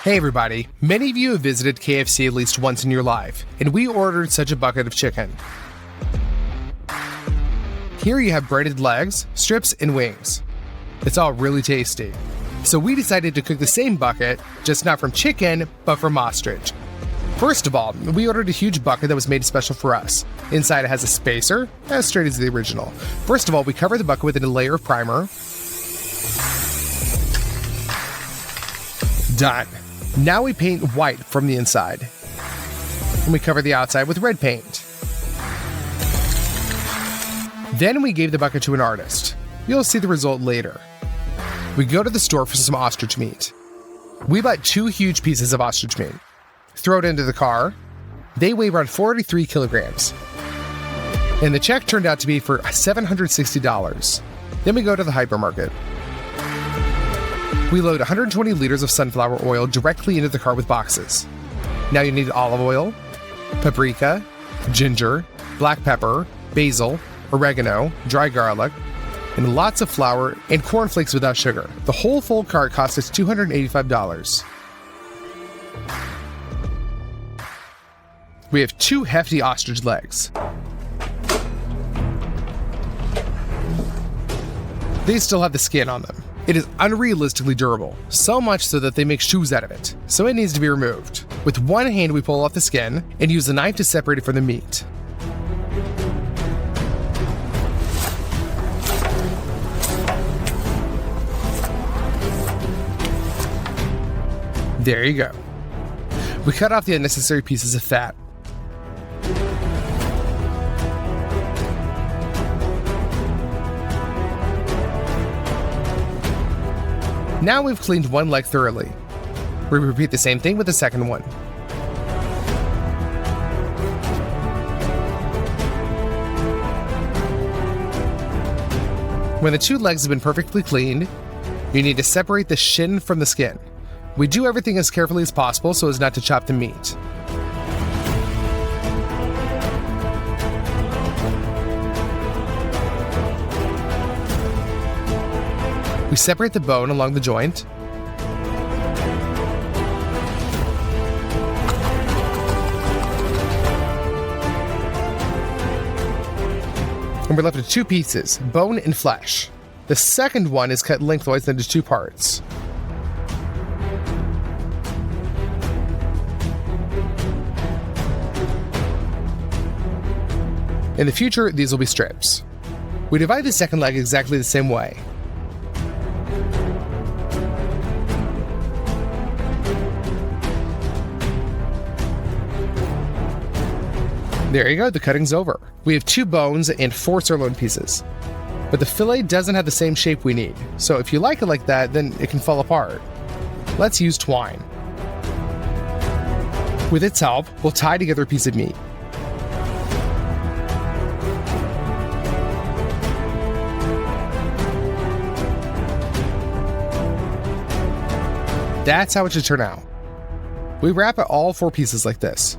Hey everybody, many of you have visited KFC at least once in your life, and we ordered such a bucket of chicken. Here you have breaded legs, strips, and wings. It's all really tasty. So we decided to cook the same bucket, just not from chicken, but from ostrich. First of all, we ordered a huge bucket that was made special for us. Inside it has a spacer, as straight as the original. First of all, we cover the bucket with a layer of primer. Done. Now we paint white from the inside. And we cover the outside with red paint. Then we gave the bucket to an artist. You'll see the result later. We go to the store for some ostrich meat. We bought 2 huge pieces of ostrich meat. Throw it into the car. They weigh around 43 kilograms. And the check turned out to be for $760. Then we go to the hypermarket. We load 120 liters of sunflower oil directly into the car with boxes. Now you need olive oil, paprika, ginger, black pepper, basil, oregano, dry garlic, and lots of flour and cornflakes without sugar. The whole full cart cost us $285. We have 2 hefty ostrich legs. They still have the skin on them. It is unrealistically durable, so much so that they make shoes out of it, so it needs to be removed. With one hand we pull off the skin and use the knife to separate it from the meat. There you go. We cut off the unnecessary pieces of fat. Now we've cleaned one leg thoroughly. We repeat the same thing with the second one. When the 2 legs have been perfectly cleaned, you need to separate the shin from the skin. We do everything as carefully as possible so as not to chop the meat. We separate the bone along the joint. And we're left with 2 pieces, bone and flesh. The second one is cut lengthwise into 2 parts. In the future, these will be strips. We divide the second leg exactly the same way. There you go, the cutting's over. We have 2 bones and 4 sirloin pieces. But the fillet doesn't have the same shape we need, so if you like it like that, then it can fall apart. Let's use twine. With its help, we'll tie together a piece of meat. That's how it should turn out. We wrap all 4 pieces like this.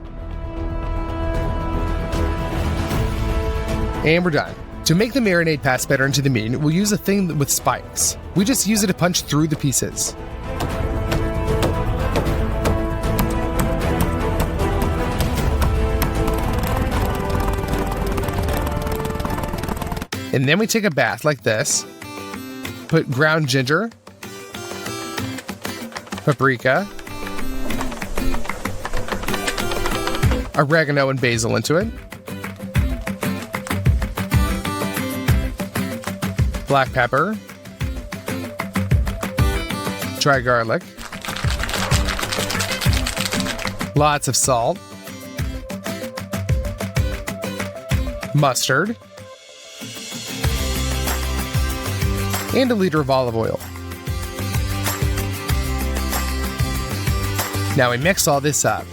And we're done. To make the marinade pass better into the meat, we'll use a thing with spikes. We just use it to punch through the pieces. And then we take a bath like this. Put ground ginger, paprika, oregano and basil into it. Black pepper, dry garlic, lots of salt, mustard, and a liter of olive oil. Now we mix all this up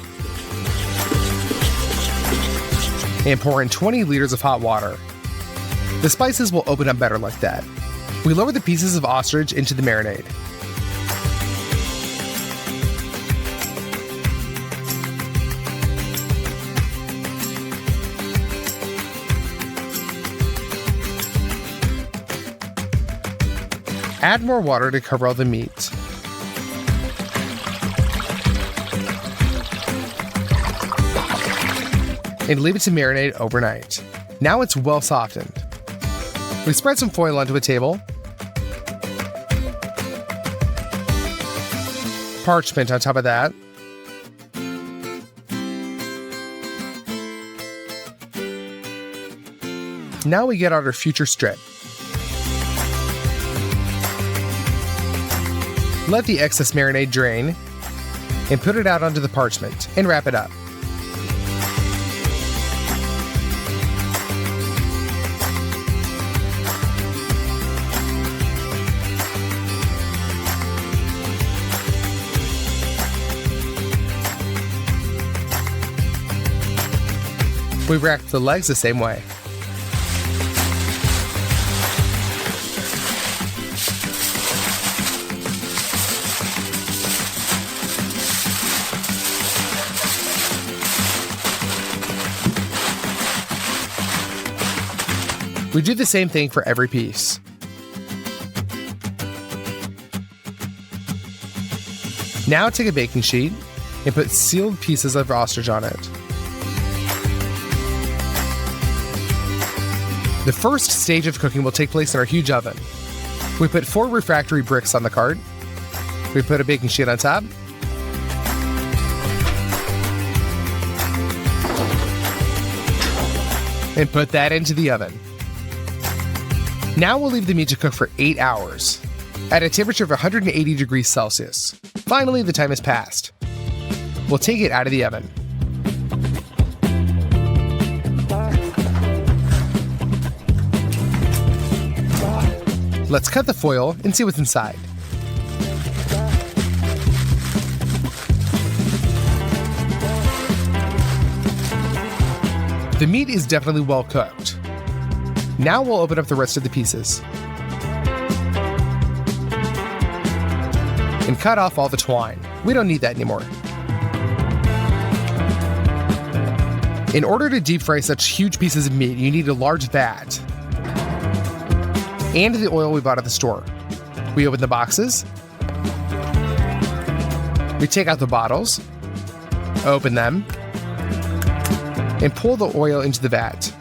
and pour in 20 liters of hot water. The spices will open up better like that. We lower the pieces of ostrich into the marinade. Add more water to cover all the meat. and leave it to marinate overnight. Now it's well softened. We spread some foil onto a table, parchment on top of that, now we get out our future strip. Let the excess marinade drain and put it out onto the parchment and wrap it up. We wrap the legs the same way. We do the same thing for every piece. Now take a baking sheet and put sealed pieces of ostrich on it. The first stage of cooking will take place in our huge oven. We put 4 refractory bricks on the cart. We put a baking sheet on top. And put that into the oven. Now we'll leave the meat to cook for 8 hours at a temperature of 180 degrees Celsius. Finally, the time has passed. We'll take it out of the oven. Let's cut the foil and see what's inside. The meat is definitely well cooked. Now we'll open up the rest of the pieces and cut off all the twine. We don't need that anymore. In order to deep fry such huge pieces of meat, you need a large vat and the oil we bought at the store. We open the boxes, we take out the bottles, open them, and pour the oil into the vat.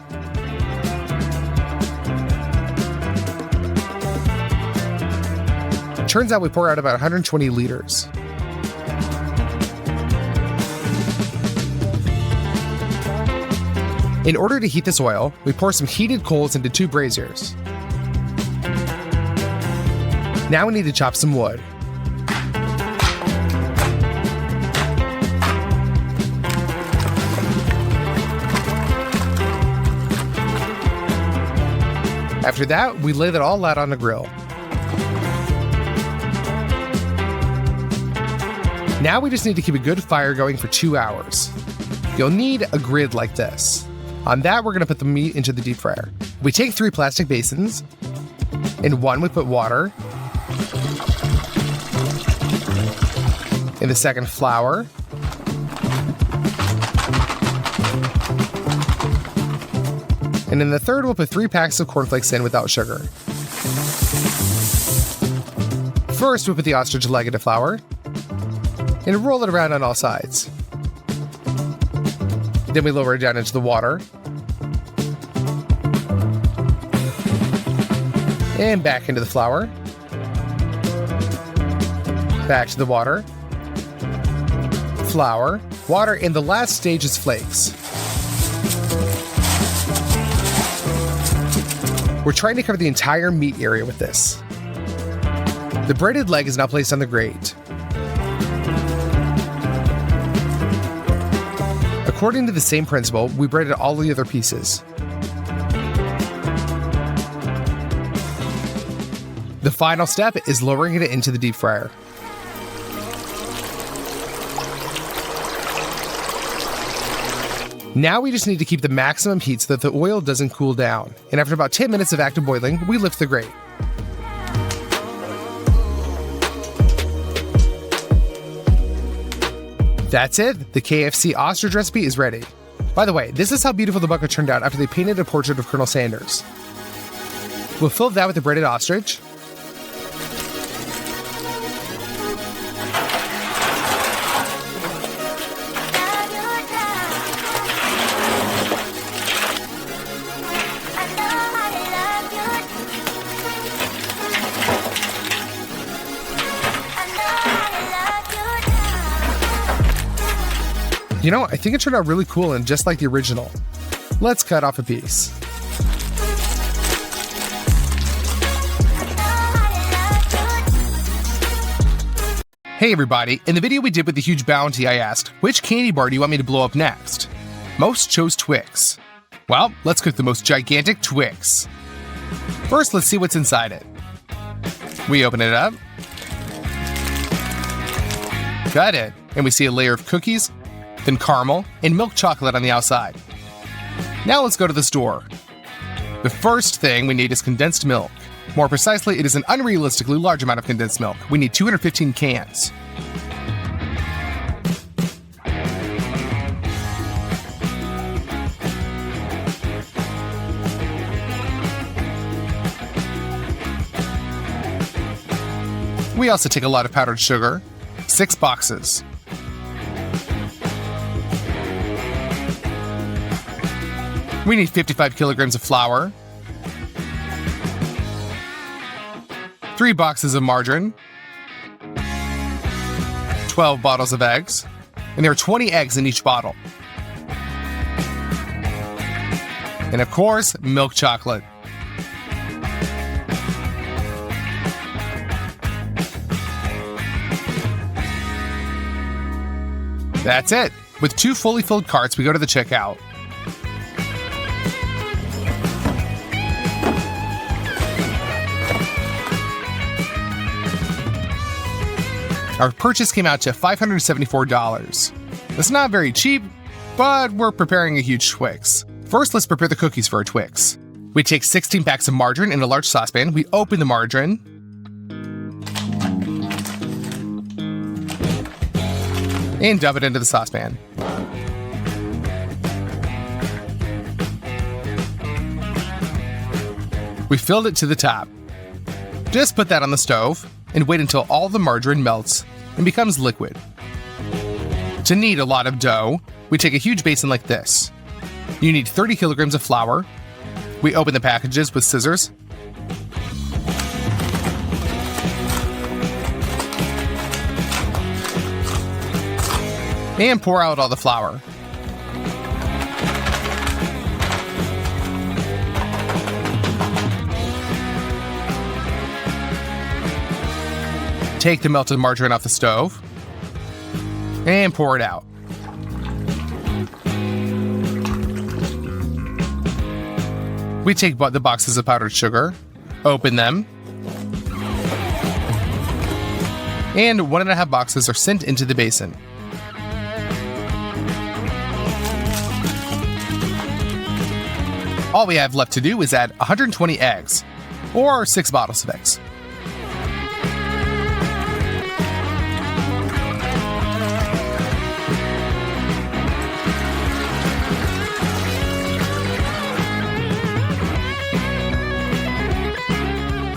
Turns out we pour out about 120 liters. In order to heat this oil, we pour some heated coals into 2 braziers. Now we need to chop some wood. After that, we lay that all out on a grill. Now we just need to keep a good fire going for 2 hours. You'll need a grid like this. On that, we're going to put the meat into the deep fryer. We take 3 plastic basins. In one, we put water. In the second, flour. And in the third, we'll put 3 packs of cornflakes in without sugar. First, we put the ostrich leg into flour and roll it around on all sides. Then we lower it down into the water. And back into the flour. Back to the water. Flour, water, and the last stage is flakes. We're trying to cover the entire meat area with this. The breaded leg is now placed on the grate. According to the same principle, we breaded all the other pieces. The final step is lowering it into the deep fryer. Now we just need to keep the maximum heat so that the oil doesn't cool down. And after about 10 minutes of active boiling, we lift the grate. That's it. The KFC ostrich recipe is ready. By the way, this is how beautiful the bucket turned out after they painted a portrait of Colonel Sanders. We'll fill that with the breaded ostrich. You know, I think it turned out really cool and just like the original. Let's cut off a piece. Hey everybody, in the video we did with the huge bounty I asked, which candy bar do you want me to blow up next? Most chose Twix. Well, let's cook the most gigantic Twix. First, let's see what's inside it. We open it up. Cut it, and we see a layer of cookies, then caramel, and milk chocolate on the outside. Now let's go to the store. The first thing we need is condensed milk. More precisely, it is an unrealistically large amount of condensed milk. We need 215 cans. We also take a lot of powdered sugar, 6 boxes. We need 55 kilograms of flour, 3 boxes of margarine, 12 bottles of eggs, and there are 20 eggs in each bottle. And of course, milk chocolate. That's it. With 2 fully filled carts, we go to the checkout. Our purchase came out to $574. That's not very cheap, but we're preparing a huge Twix. First, let's prepare the cookies for our Twix. We take 16 packs of margarine in a large saucepan. We open the margarine. And dump it into the saucepan. We filled it to the top. Just put that on the stove and wait until all the margarine melts and becomes liquid. To knead a lot of dough, we take a huge basin like this. You need 30 kilograms of flour. We open the packages with scissors. And pour out all the flour. Take the melted margarine off the stove and pour it out. We take the boxes of powdered sugar, open them, and 1.5 boxes are sent into the basin. All we have left to do is add 120 eggs, or 6 bottles of eggs.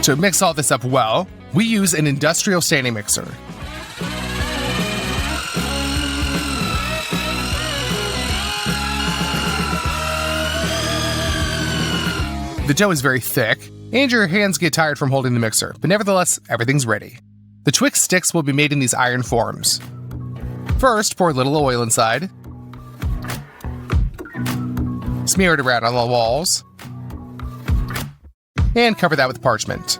To mix all this up well, we use an industrial standing mixer. The dough is very thick, and your hands get tired from holding the mixer, but nevertheless, everything's ready. The Twix sticks will be made in these iron forms. First, pour a little oil inside. Smear it around on the walls. And cover that with parchment.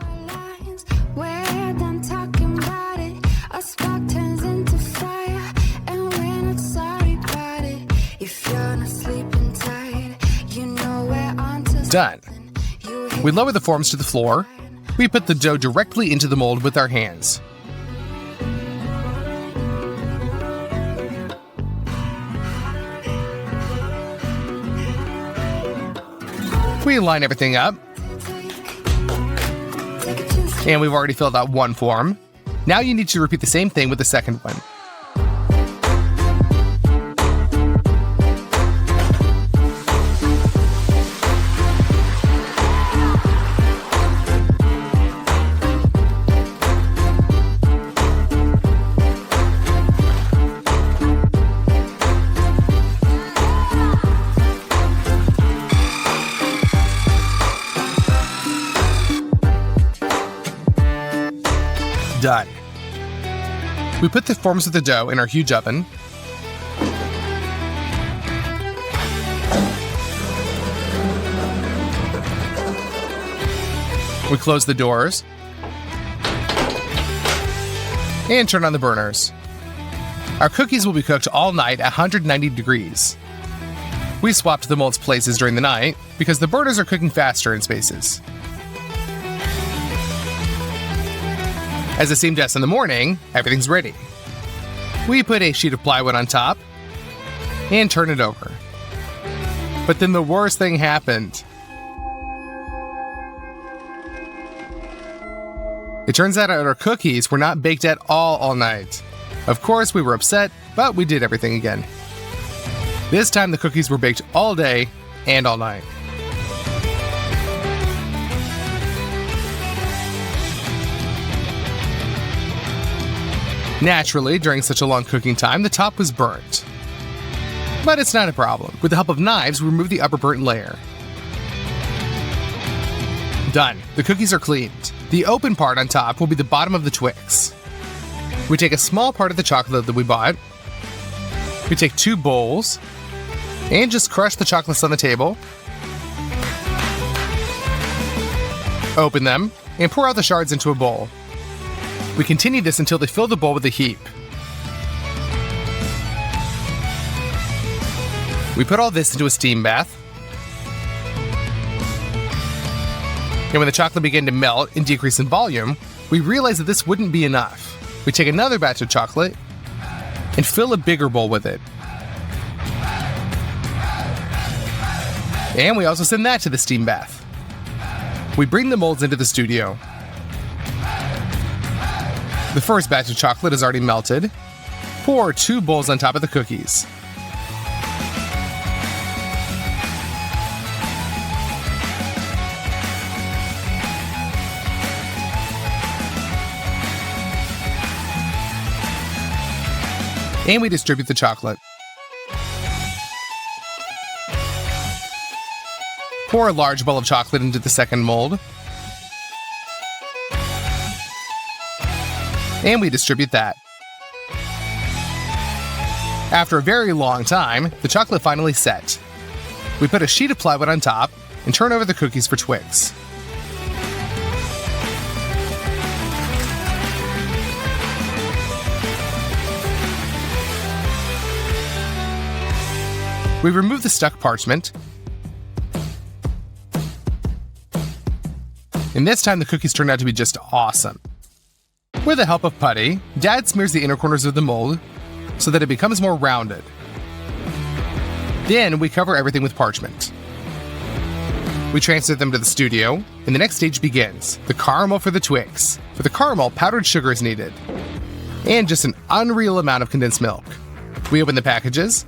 Done. We lower the forms to the floor. We put the dough directly into the mold with our hands. We line everything up. And we've already filled out one form. Now you need to repeat the same thing with the second one. Done. We put the forms of the dough in our huge oven. We close the doors and turn on the burners. Our cookies will be cooked all night at 190 degrees. We swapped the molds places during the night because the burners are cooking faster in spaces. As the steam tests in the morning, everything's ready. We put a sheet of plywood on top and turn it over. But then the worst thing happened. It turns out our cookies were not baked at all night. Of course, we were upset, but we did everything again. This time the cookies were baked all day and all night. Naturally, during such a long cooking time, the top was burnt. But it's not a problem. With the help of knives, we remove the upper burnt layer. Done. The cookies are cleaned. The open part on top will be the bottom of the Twix. We take a small part of the chocolate that we bought. We take 2 bowls and just crush the chocolates on the table. Open them and pour out the shards into a bowl. We continue this until they fill the bowl with a heap. We put all this into a steam bath. And when the chocolate began to melt and decrease in volume, we realized that this wouldn't be enough. We take another batch of chocolate and fill a bigger bowl with it. And we also send that to the steam bath. We bring the molds into the studio. The first batch of chocolate is already melted. Pour 2 bowls on top of the cookies. And we distribute the chocolate. Pour a large bowl of chocolate into the second mold. And we distribute that. After a very long time, the chocolate finally set. We put a sheet of plywood on top and turn over the cookies for Twix. We remove the stuck parchment. And this time the cookies turned out to be just awesome. With the help of putty, Dad smears the inner corners of the mold so that it becomes more rounded. Then we cover everything with parchment. We transfer them to the studio, and the next stage begins, the caramel for the Twix. For the caramel, powdered sugar is needed, and just an unreal amount of condensed milk. We open the packages,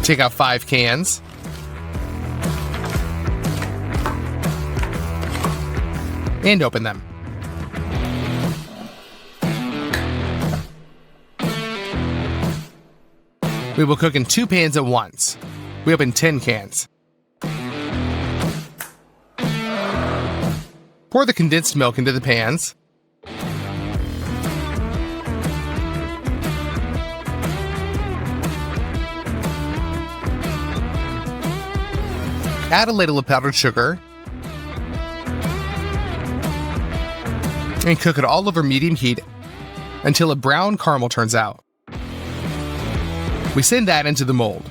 take out 5 cans, and open them. We will cook in 2 pans at once. We open 10 cans. Pour the condensed milk into the pans. Add a ladle of powdered sugar. And cook it all over medium heat until a brown caramel turns out. We send that into the mold.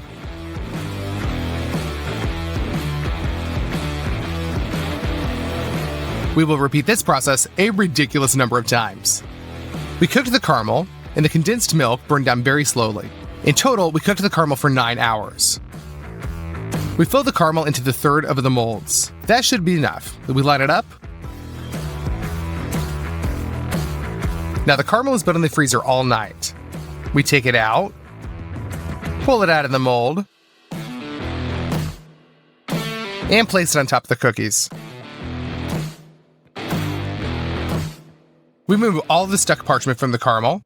We will repeat this process a ridiculous number of times. We cooked the caramel, and the condensed milk burned down very slowly. In total, we cooked the caramel for 9 hours. We fill the caramel into the third of the molds. That should be enough. We line it up. Now the caramel has been in the freezer all night. We take it out, pull it out of the mold, and place it on top of the cookies. We remove all the stuck parchment from the caramel.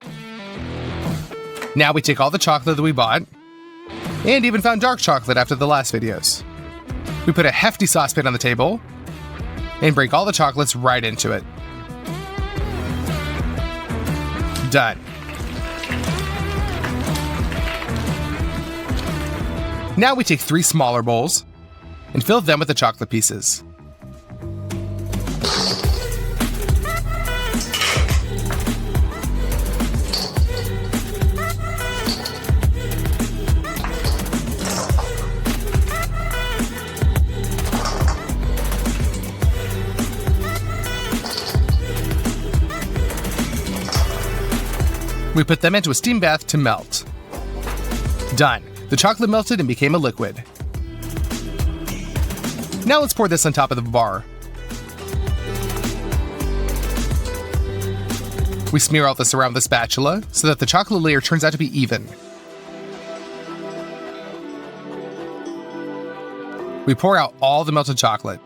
Now we take all the chocolate that we bought, and even found dark chocolate after the last videos. We put a hefty saucepan on the table, and break all the chocolates right into it. Done. Now we take 3 smaller bowls and fill them with the chocolate pieces. We put them into a steam bath to melt. Done. The chocolate melted and became a liquid. Now let's pour this on top of the bar. We smear all this around the spatula so that the chocolate layer turns out to be even. We pour out all the melted chocolate.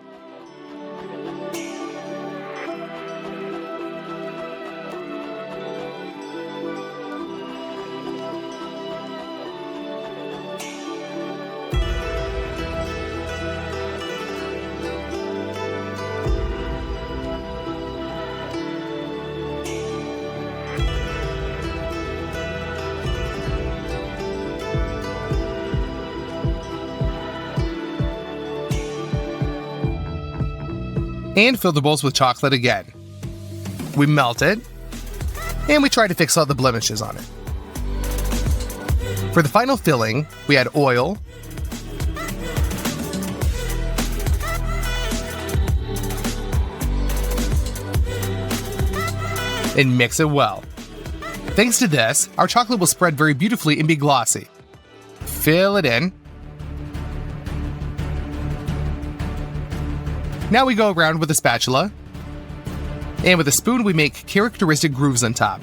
And fill the bowls with chocolate again. We melt it, and we try to fix all the blemishes on it. For the final filling, we add oil, and mix it well. Thanks to this, our chocolate will spread very beautifully and be glossy. Fill it in. Now we go around with a spatula, and with a spoon we make characteristic grooves on top.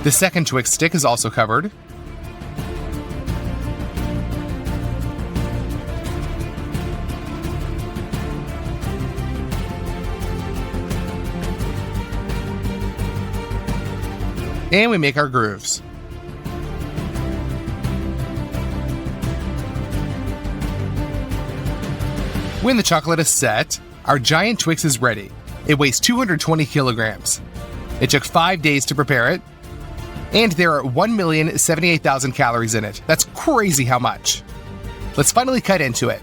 The second Twix stick is also covered. And we make our grooves. When the chocolate is set, our giant Twix is ready. It weighs 220 kilograms. It took 5 days to prepare it, and there are 1,078,000 calories in it. That's crazy how much. Let's finally cut into it.